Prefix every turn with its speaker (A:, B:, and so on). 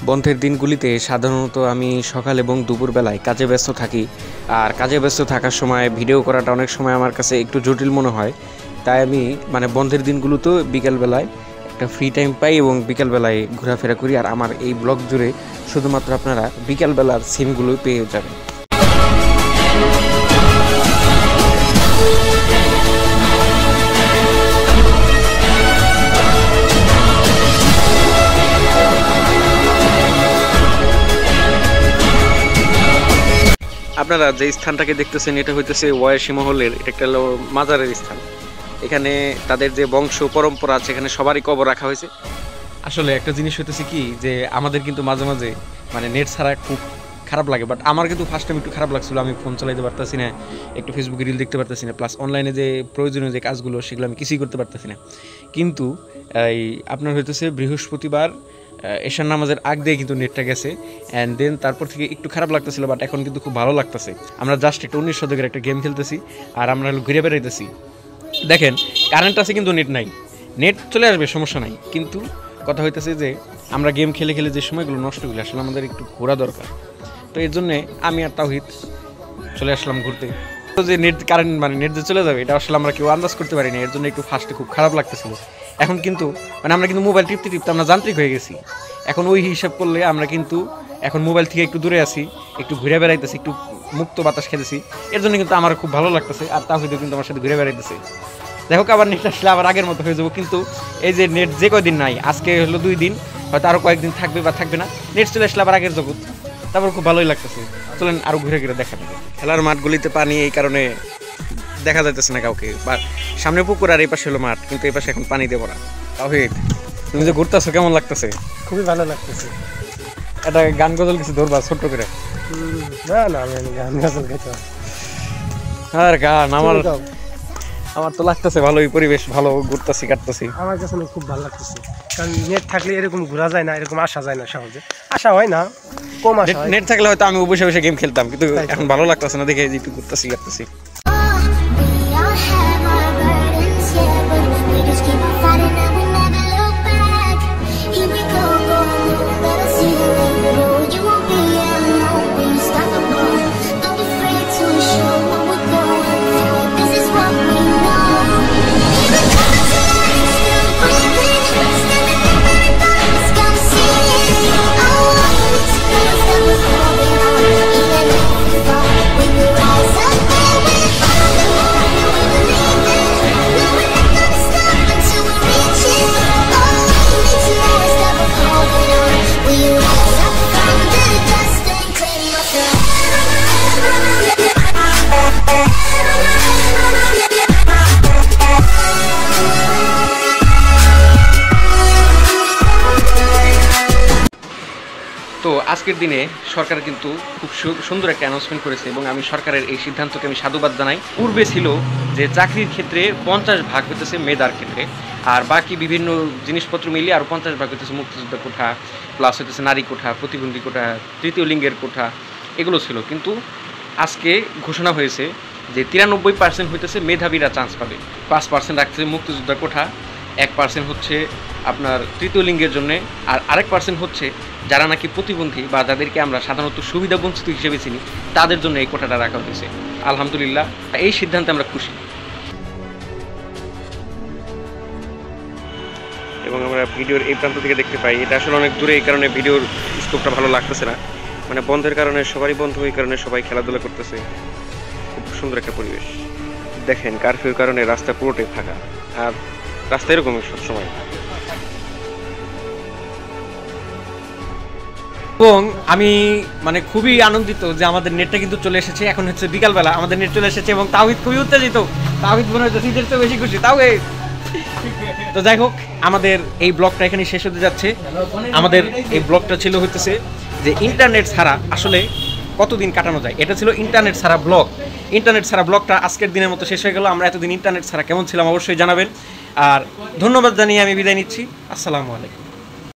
A: বন্ধের দিনগুলিতে সাধারণত আমি সকাল এবং দুপুরবেলায় কাজে ব্যস্ত থাকি। আর কাজে ব্যস্ত থাকার সময় ভিডিও করাটা অনেক সময় আমার কাছে একটু জটিল মনে হয়। তাই আমি বন্ধের দিনগুলোতেও বিকালবেলায় একটা ফ্রি টাইম পাই এবং বিকালবেলায় ঘোরাফেরা করি। আর আমার এই ব্লগ জুড়ে শুধুমাত্র আপনারা বিকালবেলার সিনগুলো পেয়ে যাবেন। আপনারা যে স্থানটাকে দেখতেছেন এটা হইতেছে ওয়াইসি মহলের, এটা একটা মাজারের স্থান। এখানে তাদের যে বংশ পরম্পরা আছে এখানে সবারই কবর রাখা হয়েছে। আসলে একটা জিনিস হইতেছে কি যে আমাদের কিন্তু মাঝে মাঝে নেট ছাড়া খুব খারাপ লাগে, বাট আমার কিন্তু ফার্স্ট টাইম একটু খারাপ লাগছিল। আমি ফোন চালাইতে পারতেছি না, একটু ফেসবুকে রিল দেখতে পারতেছি না, প্লাস অনলাইনে যে প্রয়োজনীয় যে কাজগুলো সেগুলো আমি কিছুই করতে পারতেছি না। কিন্তু এই আপনার হইতেছে বৃহস্পতিবার এশার নামাজের আগ দিয়ে কিন্তু নেটটা গেছে, অ্যান্ড দেন তারপর থেকে একটু খারাপ লাগতেছিল, বাট এখন কিন্তু খুব ভালো লাগতেছে। আমরা জাস্ট একটা 19 শতকের একটা গেম খেলতেছি আর আমরা ঘুরে বেড়াইতেছি। দেখেন কারেন্ট আছে কিন্তু নেট নাই, নেট চলে আসবে সমস্যা নাই, কিন্তু কথা হইতেছে যে আমরা গেম খেলে খেলে যে সময়গুলো নষ্ট করি আসলে আমাদের একটু ঘোরা দরকার। তো এর জন্যে আমি আর তাওহিদ চলে আসলাম ঘুরতে। তো যে নেট কারেন্ট নেট যে চলে যাবে এটা আসলে আমরা কেউ আন্দাজ করতে পারি না, এর জন্য একটু ফার্স্টে খুব খারাপ লাগতেছিল। এখন কিন্তু আমরা কিন্তু মোবাইল টিপতে টিপতে আমরা যান্ত্রিক হয়ে গেছি। এখন ওই হিসাব করলে আমরা কিন্তু এখন মোবাইল থেকে একটু দূরে আছি, একটু ঘুরে বেড়াইতেছি, একটু মুক্ত বাতাস খেতেছি। এর জন্য কিন্তু আমার খুব ভালো লাগতেছে, আর তাওহিদও কিন্তু আমার সাথে ঘুরে বেড়াইতেছে। দেখো আবার নেট আসলে আবার আগের মতো হয়ে যাবো, কিন্তু এই যে নেট যে কয়দিন নাই, আজকে হলো 2 দিন, হয়তো আরও কয়েকদিন থাকবে বা থাকবে না, নেট চলে আসলে আবার আগের জগৎ। তারপর খুব ভালোই লাগতেছে। চলেন আরও ঘুরে ঘুরে দেখা যাবে। খেলার মাঠগুলিতে পানি এই কারণে দেখা যাইতেছে না কাউকে, বা সামনে পুকুর আর এই পাশে হলো মাঠ, কিন্তু এই পাশে এখন পানি দেবো না। তাওহিদ তুমি যে ঘুরতেছো কেমন লাগতেছে?
B: খুবই ভালো লাগতেছে।
A: এটা গান গজল কিছু ধরবা ছোট্ট করে?
B: না না, আমি গান গজল গাইতে
A: আর গান আমার তো লাগতেছে ভালোই, পরিবেশ ভালো, ঘুরতেছি কাটতেছি।
B: আমার কাছে খুব ভালো লাগতেছে, কারণ নেট থাকলে এরকম ঘোরা যায় না, এরকম আসা যায় না, সহজে আসা হয় না, কম আসা হয়।
A: নেট থাকলে হয়তো আমি বসে বসে গেম খেলতাম, কিন্তু এখন ভালো লাগতেছে না দেখে একটু ঘুরতেছি কাটতেছি। তো আজকের দিনে সরকার কিন্তু খুব সুন্দর একটা অ্যানাউন্সমেন্ট করেছে, এবং আমি সরকারের এই সিদ্ধান্তকে আমি সাধুবাদ জানাই। পূর্বে ছিল যে চাকরির ক্ষেত্রে 50 ভাগ হইতেছে মেধার ক্ষেত্রে, আর বাকি বিভিন্ন জিনিসপত্র মিলিয়ে আরও 50 ভাগ হইতেছে মুক্তিযোদ্ধা কোঠা, প্লাস হইতেছে নারী কোঠা, প্রতিবন্ধী কোঠা, তৃতীয় লিঙ্গের কোঠা, এগুলো ছিল। কিন্তু আজকে ঘোষণা হয়েছে যে 93% হইতেছে মেধাবীরা চান্স পাবে, 5% রাখতেছে মুক্তিযোদ্ধা কোঠা, 1% হচ্ছে আপনার তৃতীয় লিঙ্গের জন্যে, আর আরেক পার্সেন্ট হচ্ছে যারা নাকি প্রতিবন্ধী বা যাদেরকে আমরা সাধারণত সুবিধা বঞ্চিত হিসেবে চিনি তাদের জন্য এই কোটাটা রাখা হয়েছে। আলহামদুলিল্লাহ, এই সিদ্ধান্তে আমরা খুশি। এবং আমরা ভিডিওর এই প্রান্ত থেকে দেখতে পাই এটা আসলে অনেক দূরে, এই কারণে ভিডিওর স্কোপটা ভালো লাগতেছে না। বন্ধের কারণে সবারই বন্ধ, এই কারণে সবাই খেলাধুলা করতেছে। খুব সুন্দর একটা পরিবেশ। দেখেন কারফিউর কারণে রাস্তা পুরোটাই ফাঁকা, আর রাস্তা এরকমই সবসময়। এবং আমি খুবই আনন্দিত যে আমাদের নেটটা কিন্তু চলে এসেছে। এখন হচ্ছে বিকালবেলা, আমাদের নেট চলে এসেছে এবং তাওহিদ খুবই উত্তেজিত। তাওহিদ মনে হচ্ছে শীতের চেয়ে বেশি খুশি। তো যাই হোক, আমাদের এই ব্লগটা এখানে শেষ হতে যাচ্ছে। আমাদের এই ব্লগটা ছিল হইতেছে যে ইন্টারনেট ছাড়া আসলে কতদিন কাটানো যায়, এটা ছিল ইন্টারনেট ছাড়া ব্লগ। ইন্টারনেট ছাড়া ব্লগটা আজকের দিনের মতো শেষ হয়ে গেল। আমরা এতদিন ইন্টারনেট ছাড়া কেমন ছিলাম অবশ্যই জানাবেন, আর ধন্যবাদ জানিয়ে আমি বিদায় নিচ্ছি। আসসালামু আলাইকুম।